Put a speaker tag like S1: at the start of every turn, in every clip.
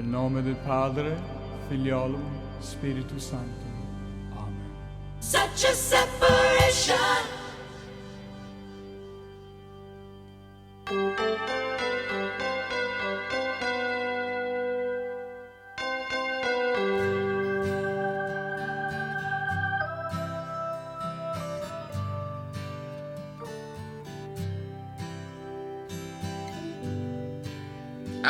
S1: nome del Padre, Figliolo, Spirito Santo. Amen.
S2: Such a separation.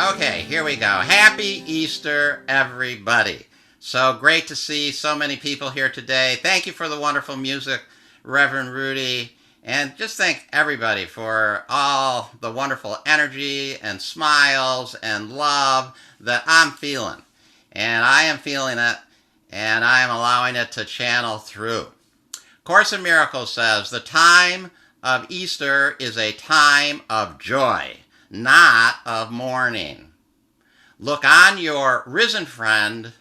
S3: Okay, here we go. Happy Easter, everybody. So great to see so many people here today. Thank you for the wonderful music, Reverend Rudy. And just thank everybody for all the wonderful energy and smiles and love that I'm feeling. And I am feeling it, and I am allowing it to channel through. Course in Miracles says, the time of Easter is a time of joy, not of mourning. Look on your risen friend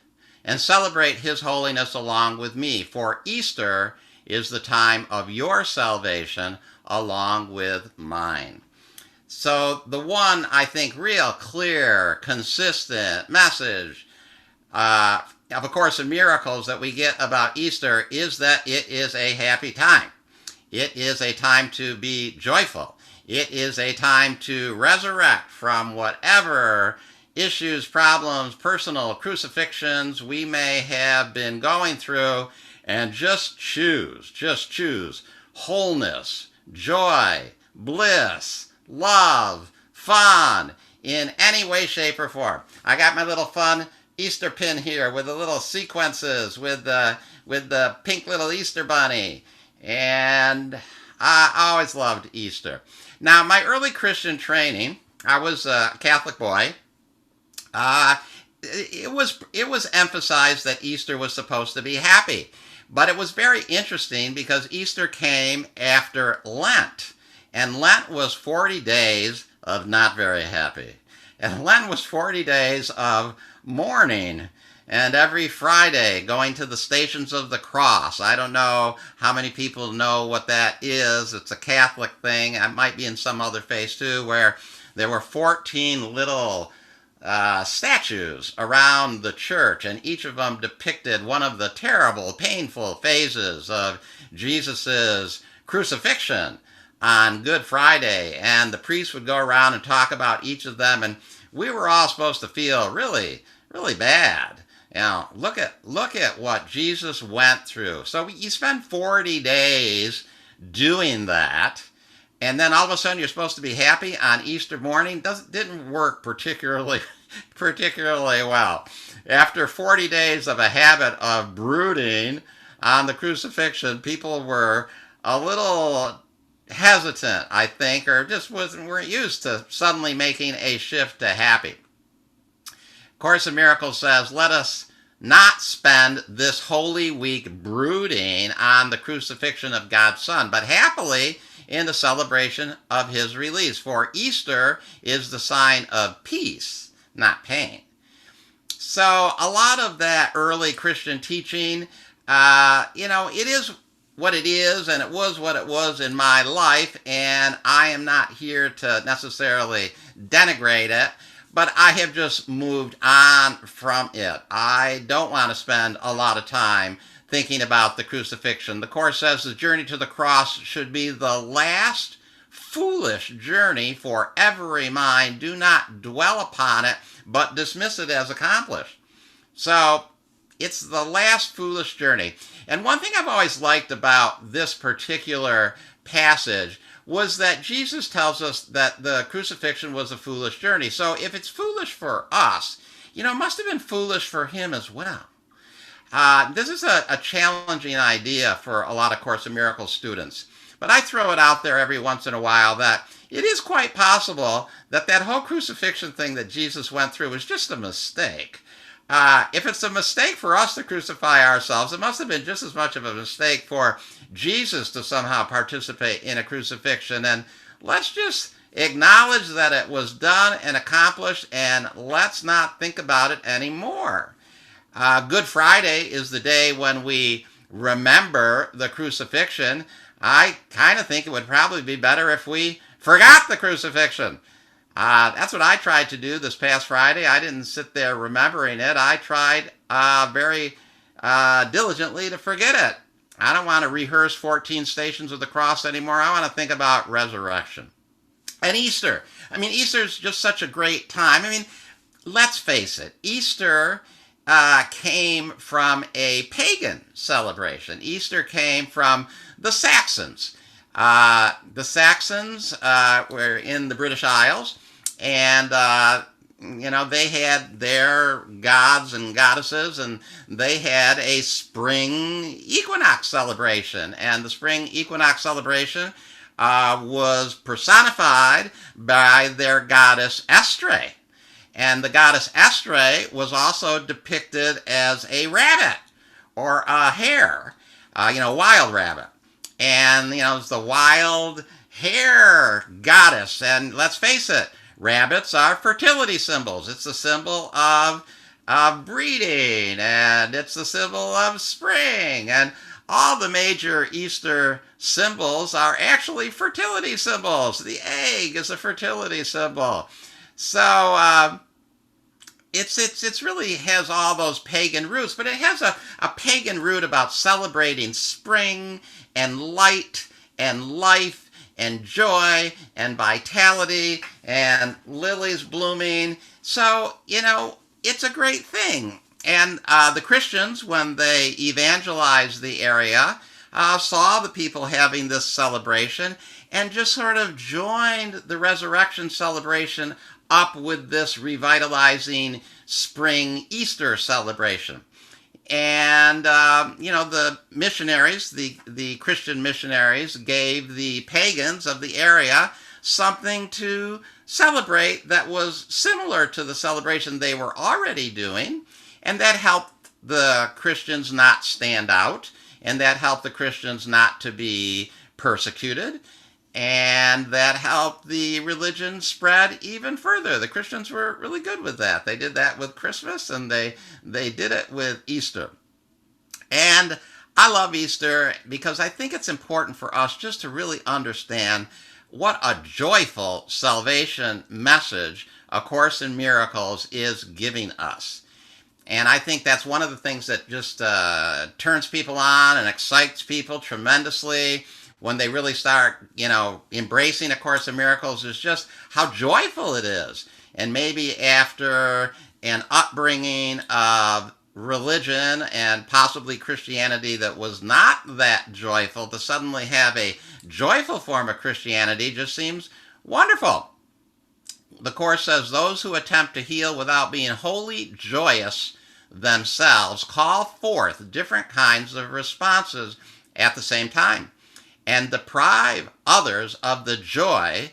S3: and celebrate his holiness along with me, for Easter is the time of your salvation along with mine. So the one, I think, real clear, consistent message of A Course in Miracles that we get about Easter is that it is a happy time. It is a time to be joyful. It is a time to resurrect from whatever issues, problems, personal crucifixions we may have been going through, and just choose wholeness, joy, bliss, love, fun, in any way, shape, or form. I got my little fun Easter pin here with the little sequences with the pink little Easter bunny, and I always loved Easter. Now, my early Christian training, I was a Catholic boy. It was emphasized that Easter was supposed to be happy. But it was very interesting because Easter came after Lent. And Lent was 40 days of not very happy. And Lent was 40 days of mourning. And every Friday, going to the Stations of the Cross. I don't know how many people know what that is. It's a Catholic thing. It might be in some other faiths too, where there were 14 little statues around the church, and each of them depicted one of the terrible, painful phases of Jesus's crucifixion on Good Friday. And the priest would go around and talk about each of them, and we were all supposed to feel really, really bad. You know, look at what Jesus went through. So you spend 40 days doing that, and then all of a sudden you're supposed to be happy on Easter morning. Didn't work particularly well. After 40 days of a habit of brooding on the crucifixion, people were a little hesitant, I think, or just weren't used to suddenly making a shift to happy. Course in Miracles says, let us not spend this holy week brooding on the crucifixion of God's Son, but happily in the celebration of his release. For Easter is the sign of peace, not pain. So a lot of that early Christian teaching, it is what it is, and it was what it was in my life, and I am not here to necessarily denigrate it, but I have just moved on from it. I don't want to spend a lot of time thinking about the crucifixion. The Course says the journey to the cross should be the last foolish journey for every mind. Do not dwell upon it, but dismiss it as accomplished. So it's the last foolish journey. And one thing I've always liked about this particular passage was that Jesus tells us that the crucifixion was a foolish journey. So if it's foolish for us, it must have been foolish for him as well. This is a challenging idea for a lot of Course in Miracles students. But I throw it out there every once in a while that it is quite possible that whole crucifixion thing that Jesus went through was just a mistake. If it's a mistake for us to crucify ourselves, it must have been just as much of a mistake for Jesus to somehow participate in a crucifixion. And let's just acknowledge that it was done and accomplished, and let's not think about it anymore. Good Friday is the day when we remember the crucifixion. I kind of think it would probably be better if we forgot the crucifixion. That's what I tried to do this past Friday. I didn't sit there remembering it. I tried very diligently to forget it. I don't want to rehearse 14 stations of the cross anymore. I want to think about resurrection. And Easter. I mean, Easter's just such a great time. I mean, let's face it. Easter came from a pagan celebration. Easter came from the Saxons. The Saxons were in the British Isles, and they had their gods and goddesses, and they had a spring equinox celebration. And the spring equinox celebration was personified by their goddess Estre. And the goddess Estre was also depicted as a rabbit or a hare, wild rabbit. And, it's the wild hare goddess. And let's face it, rabbits are fertility symbols. It's a symbol of breeding, and it's the symbol of spring. And all the major Easter symbols are actually fertility symbols. The egg is a fertility symbol. So it's really has all those pagan roots, but it has a pagan root about celebrating spring and light and life and joy and vitality and lilies blooming. So, it's a great thing. And the Christians, when they evangelized the area, saw the people having this celebration and just sort of joined the resurrection celebration up with this revitalizing spring Easter celebration. And, the missionaries, the Christian missionaries, gave the pagans of the area something to celebrate that was similar to the celebration they were already doing, and that helped the Christians not stand out, and that helped the Christians not to be persecuted, and that helped the religion spread even further. The Christians were really good with that. They did that with Christmas, and they did it with Easter. And I love Easter because I think it's important for us just to really understand what a joyful salvation message A Course in Miracles is giving us. And I think that's one of the things that just turns people on and excites people tremendously when they really start, embracing A Course in Miracles, is just how joyful it is. And maybe after an upbringing of religion and possibly Christianity that was not that joyful, to suddenly have a joyful form of Christianity just seems wonderful. The Course says, those who attempt to heal without being wholly joyous themselves call forth different kinds of responses at the same time, and deprive others of the joy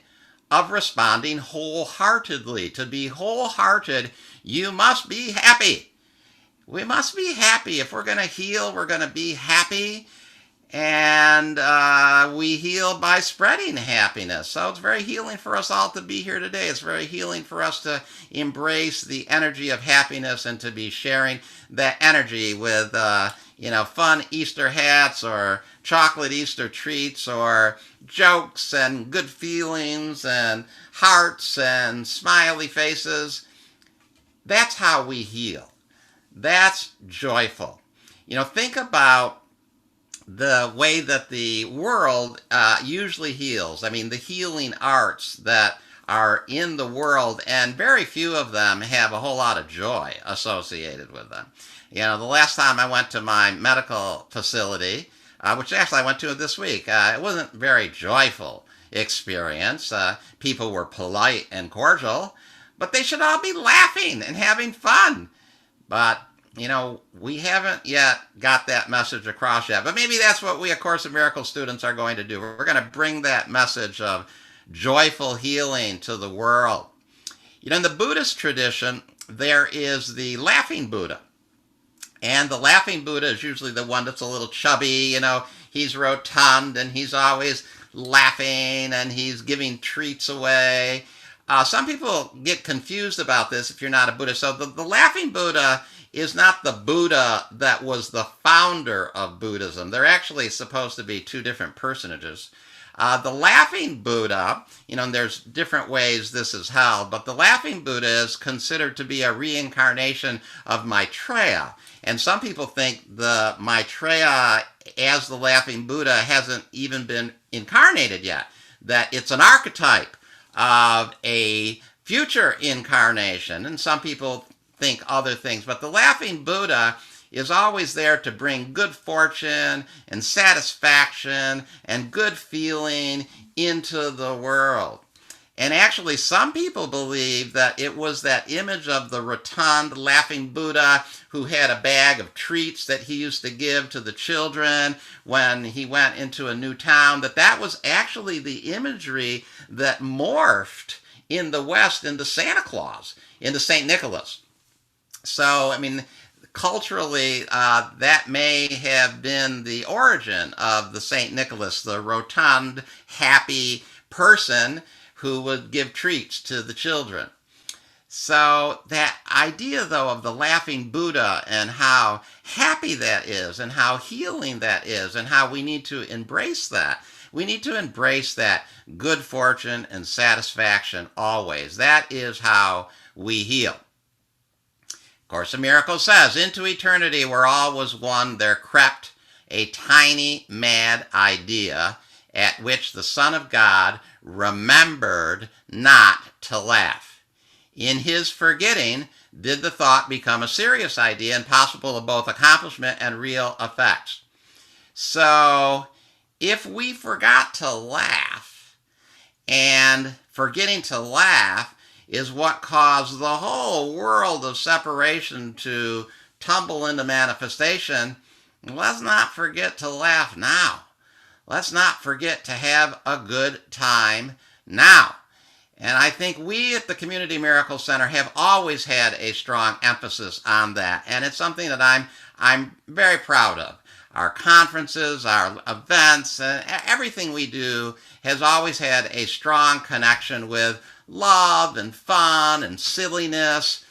S3: of responding wholeheartedly. To be wholehearted, you must be happy. We must be happy. If we're going to heal, we're going to be happy. And we heal by spreading happiness. So it's very healing for us all to be here today. It's very healing for us to embrace the energy of happiness and to be sharing that energy with, fun Easter hats or chocolate Easter treats or jokes and good feelings and hearts and smiley faces. That's how we heal. That's joyful. Think about the way that the world usually heals. I mean, the healing arts that are in the world, and very few of them have a whole lot of joy associated with them. The last time I went to my medical facility, which actually I went to this week, it wasn't a very joyful experience. People were polite and cordial, but they should all be laughing and having fun. But, we haven't yet got that message across yet. But maybe that's what we, A Course in Miracles students, are going to do. We're going to bring that message of joyful healing to the world. In the Buddhist tradition, there is the laughing Buddha. And the laughing Buddha is usually the one that's a little chubby, he's rotund and he's always laughing and he's giving treats away. Some people get confused about this if you're not a Buddhist. So the laughing Buddha is not the Buddha that was the founder of Buddhism. They're actually supposed to be two different personages. The laughing Buddha, and there's different ways this is held, but the laughing Buddha is considered to be a reincarnation of Maitreya. And some people think the Maitreya as the laughing Buddha hasn't even been incarnated yet, that it's an archetype of a future incarnation. And some people think other things, but the laughing Buddha is always there to bring good fortune and satisfaction and good feeling into the world. And actually, some people believe that it was that image of the rotund, laughing Buddha who had a bag of treats that he used to give to the children when he went into a new town, that was actually the imagery that morphed in the West into Santa Claus, into St. Nicholas. So, culturally, that may have been the origin of the St. Nicholas, the rotund, happy person who would give treats to the children. So that idea, though, of the laughing Buddha and how happy that is and how healing that is and how we need to embrace that. We need to embrace that good fortune and satisfaction always. That is how we heal. Course in Miracles says, into eternity where all was one, there crept a tiny mad idea at which the Son of God remembered not to laugh. In his forgetting did the thought become a serious idea and possible of both accomplishment and real effects. So, if we forgot to laugh, and forgetting to laugh is what caused the whole world of separation to tumble into manifestation, let's not forget to laugh now. Let's not forget to have a good time now. And I think we at the Community Miracle Center have always had a strong emphasis on that. And it's something that I'm very proud of. Our conferences, our events, everything we do has always had a strong connection with love and fun and silliness.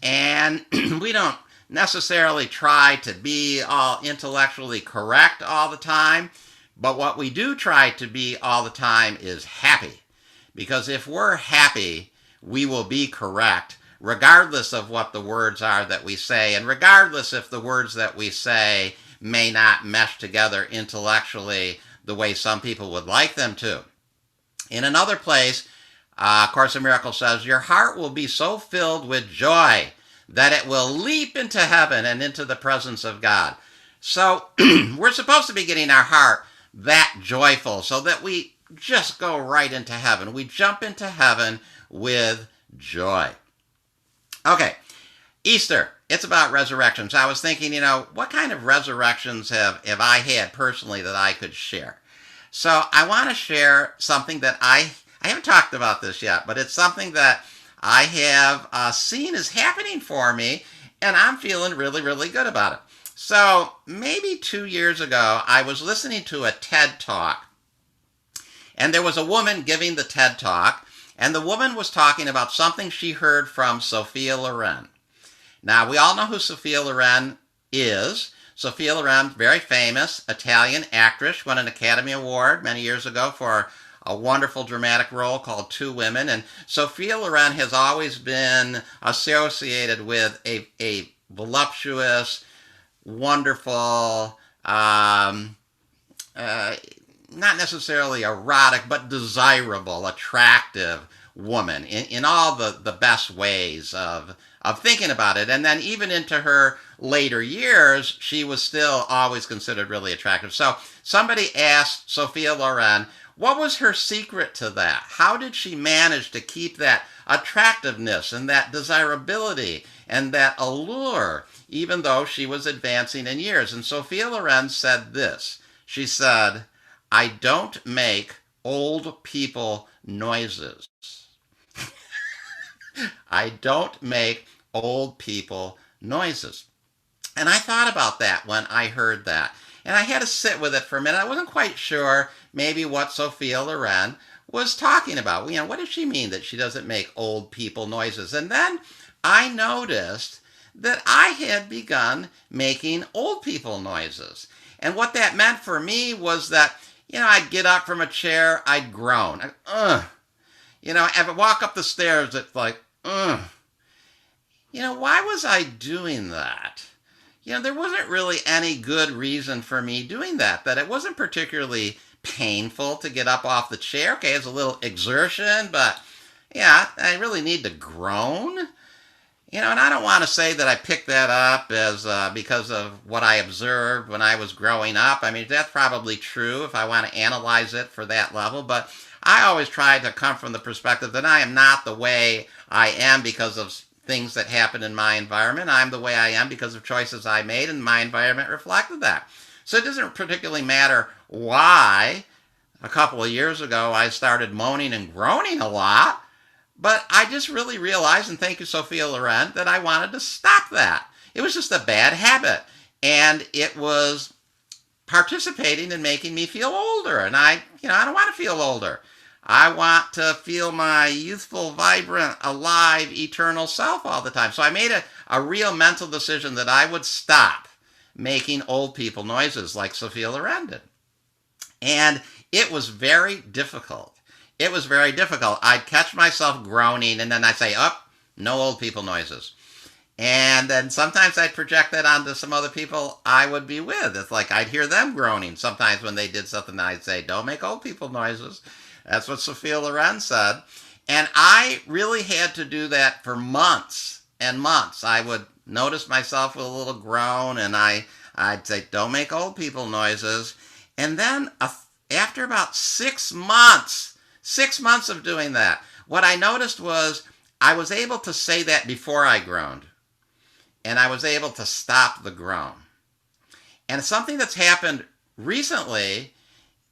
S3: And we don't necessarily try to be all intellectually correct all the time. But what we do try to be all the time is happy. Because if we're happy, we will be correct, regardless of what the words are that we say, and regardless if the words that we say may not mesh together intellectually the way some people would like them to. In another place, Course in Miracles says, your heart will be so filled with joy that it will leap into heaven and into the presence of God. So we're supposed to be getting our heart that joyful so that we just go right into heaven. We jump into heaven with joy. Okay, Easter. It's about resurrections. I was thinking, what kind of resurrections have I had personally that I could share? So I want to share something that I haven't talked about this yet, but it's something that I have seen is happening for me, and I'm feeling really, really good about it. So maybe 2 years ago, I was listening to a TED Talk, and there was a woman giving the TED Talk, and the woman was talking about something she heard from Sophia Loren. Now, we all know who Sophia Loren is. Sophia Loren, very famous Italian actress, won an Academy Award many years ago for a wonderful dramatic role called Two Women. And Sophia Loren has always been associated with a voluptuous, wonderful, not necessarily erotic, but desirable, attractive woman in all the best ways of thinking about it. And then even into her later years, she was still always considered really attractive. So somebody asked Sophia Loren, what was her secret to that? How did she manage to keep that attractiveness and that desirability and that allure, even though she was advancing in years? And Sophia Loren said this. She said, I don't make old people noises. I don't make old people noises. And I thought about that when I heard that. And I had to sit with it for a minute. I wasn't quite sure maybe what Sophia Loren was talking about. What does she mean that she doesn't make old people noises? And then I noticed that I had begun making old people noises. And what that meant for me was that, I'd get up from a chair, I'd groan. If I walk up the stairs, it's like, why was I doing that? There wasn't really any good reason for me doing that it wasn't particularly painful to get up off the chair. Okay, it's a little exertion, but yeah, I really need to groan. And I don't want to say that I picked that up as because of what I observed when I was growing up. I mean, that's probably true if I want to analyze it for that level, but I always try to come from the perspective that I am not the way I am because of things that happen in my environment. I'm the way I am because of choices I made, and my environment reflected that. So it doesn't particularly matter why a couple of years ago I started moaning and groaning a lot. But I just really realized, and thank you, Sophia Loren, that I wanted to stop that. It was just a bad habit. And it was participating in making me feel older. And I don't want to feel older. I want to feel my youthful, vibrant, alive, eternal self all the time. So I made a real mental decision that I would stop making old people noises like Sophia Loren did. And it was very difficult. It was very difficult. I'd catch myself groaning, and then I'd say, no old people noises. And then sometimes I'd project that onto some other people I would be with. It's like I'd hear them groaning sometimes when they did something. I'd say, don't make old people noises. That's what Sophia Loren said. And I really had to do that for months and months. I would notice myself with a little groan, and I'd say, don't make old people noises. And then after about 6 months of doing that, what I noticed was I was able to say that before I groaned. And I was able to stop the groan. And something that's happened recently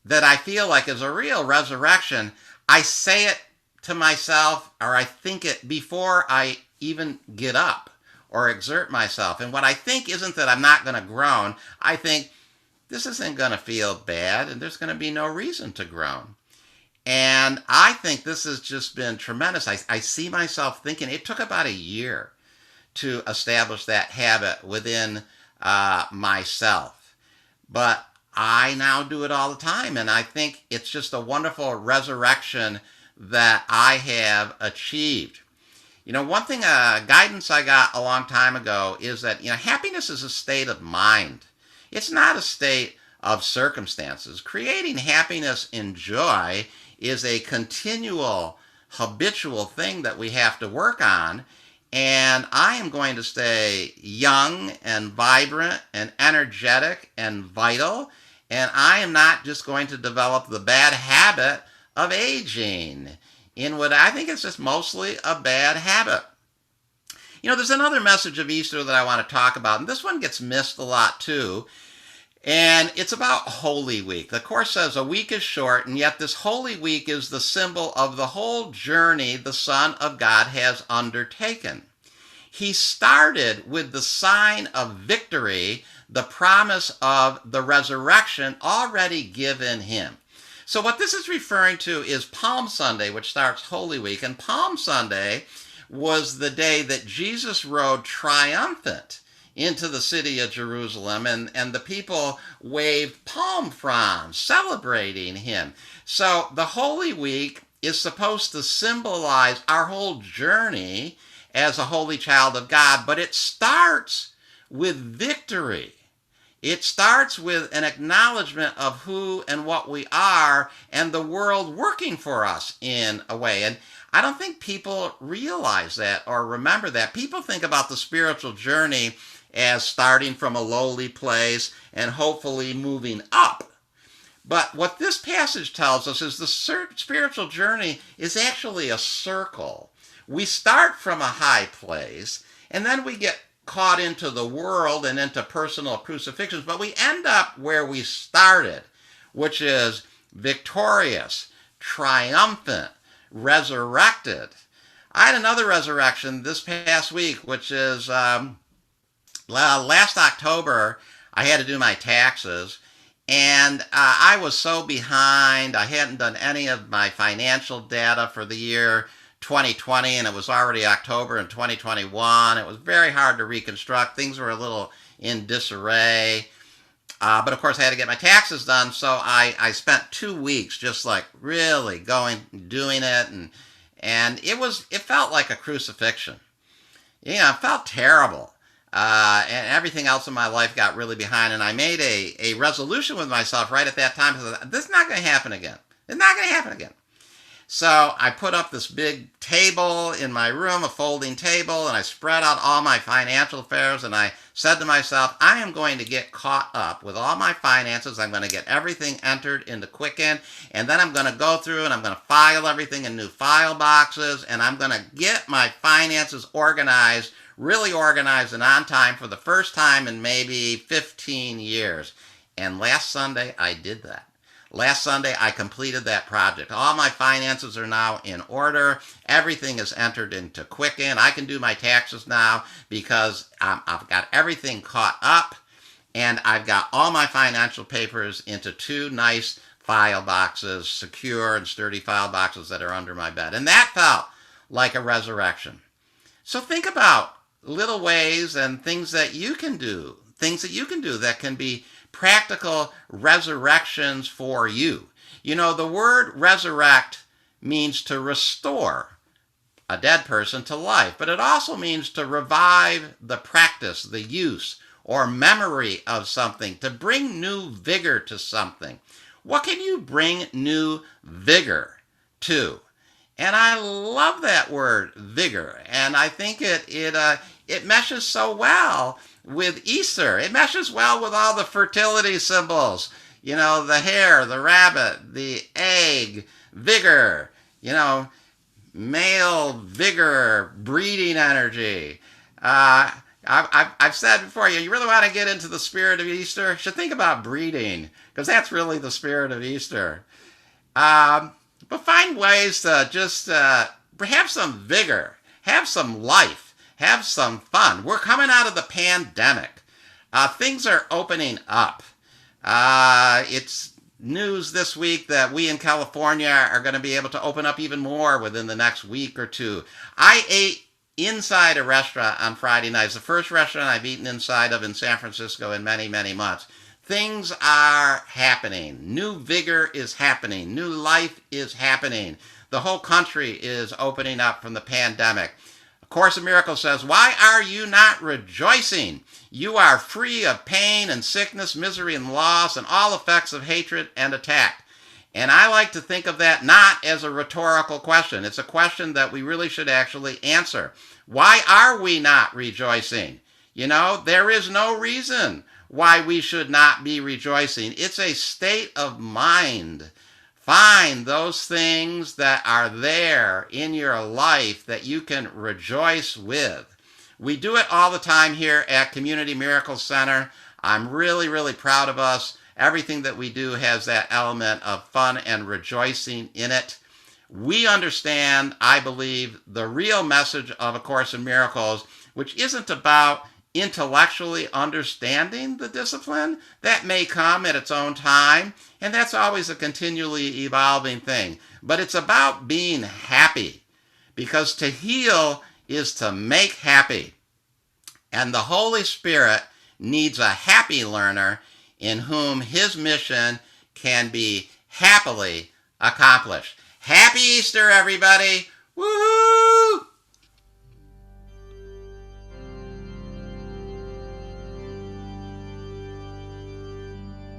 S3: that I feel like is a real resurrection, I say it to myself, or I think it before I even get up or exert myself. And what I think isn't that I'm not going to groan. I think this isn't going to feel bad, and there's going to be no reason to groan. And I think this has just been tremendous. I see myself thinking it took about a year to establish that habit within myself. But I now do it all the time, and I think it's just a wonderful resurrection that I have achieved. One thing, guidance I got a long time ago is that, happiness is a state of mind. It's not a state of circumstances. Creating happiness and joy is a continual, habitual thing that we have to work on. And I am going to stay young and vibrant and energetic and vital. And I am not just going to develop the bad habit of aging in what I think is just mostly a bad habit. There's another message of Easter that I want to talk about, and this one gets missed a lot too. And it's about Holy Week. The Course says a week is short, and yet this Holy Week is the symbol of the whole journey the Son of God has undertaken. He started with the sign of victory, the promise of the resurrection already given him. So what this is referring to is Palm Sunday, which starts Holy Week. And Palm Sunday was the day that Jesus rode triumphant into the city of Jerusalem, and the people waved palm fronds celebrating him. So the Holy Week is supposed to symbolize our whole journey as a holy child of God, but it starts with victory. It starts with an acknowledgement of who and what we are, and the world working for us in a way. And I don't think people realize that or remember that. People think about the spiritual journey as starting from a lowly place and hopefully moving up. But what this passage tells us is the spiritual journey is actually a circle. We start from a high place, and then we get caught into the world and into personal crucifixions, but we end up where we started, which is victorious, triumphant, resurrected. I had another resurrection this past week, which is last October. I had to do my taxes, and I was so behind. I hadn't done any of my financial data for the year 2020, and it was already October in 2021. It was very hard to reconstruct. Things were a little in disarray. But of course, I had to get my taxes done, so I spent 2 weeks just like really doing it, and it felt like a crucifixion. It felt terrible. And everything else in my life got really behind, and I made a resolution with myself right at that time. This is not going to happen again. It's not going to happen again. So I put up this big table in my room, a folding table, and I spread out all my financial affairs, and I said to myself, I am going to get caught up with all my finances. I'm going to get everything entered into Quicken, and then I'm going to go through and I'm going to file everything in new file boxes, and I'm going to get my finances organized, really organized and on time for the first time in maybe 15 years. And last Sunday, I did that. Last Sunday, I completed that project. All my finances are now in order. Everything is entered into Quicken. I can do my taxes now because I've got everything caught up, and I've got all my financial papers into 2 nice file boxes, secure and sturdy file boxes that are under my bed. And that felt like a resurrection. So think about little ways and things that you can do, that can be practical resurrections for you. The word resurrect means to restore a dead person to life, but it also means to revive the practice, the use, or memory of something, to bring new vigor to something. What can you bring new vigor to? And I love that word, vigor, and I think it meshes so well with Easter. It meshes well with all the fertility symbols. The hare, the rabbit, the egg, vigor, male vigor, breeding energy. I've said before, you really want to get into the spirit of Easter, you should think about breeding, because that's really the spirit of Easter. But find ways to just have some vigor, have some life, have some fun. We're coming out of the pandemic. Things are opening up. It's news this week that we in California are going to be able to open up even more within the next week or two. I ate inside a restaurant on Friday night. It's the first restaurant I've eaten inside of in San Francisco in many, many months. Things are happening. New vigor is happening. New life is happening. The whole country is opening up from the pandemic. Course in Miracles says, why are you not rejoicing? You are free of pain and sickness, misery and loss, and all effects of hatred and attack. And I like to think of that not as a rhetorical question. It's a question that we really should actually answer. Why are we not rejoicing? There is no reason why we should not be rejoicing. It's a state of mind. Find those things that are there in your life that you can rejoice with. We do it all the time here at Community Miracle Center. I'm really, really proud of us. Everything that we do has that element of fun and rejoicing in it. We understand, I believe, the real message of A Course in Miracles, which isn't about intellectually understanding the discipline. That may come at its own time, and that's always a continually evolving thing. But it's about being happy, because to heal is to make happy. And the Holy Spirit needs a happy learner in whom his mission can be happily accomplished. Happy Easter, everybody! Woohoo!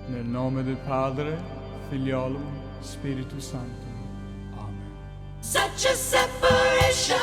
S1: Nel nome del Padre, Figliolo, Spirito Santo. Amen.
S2: Such a separation.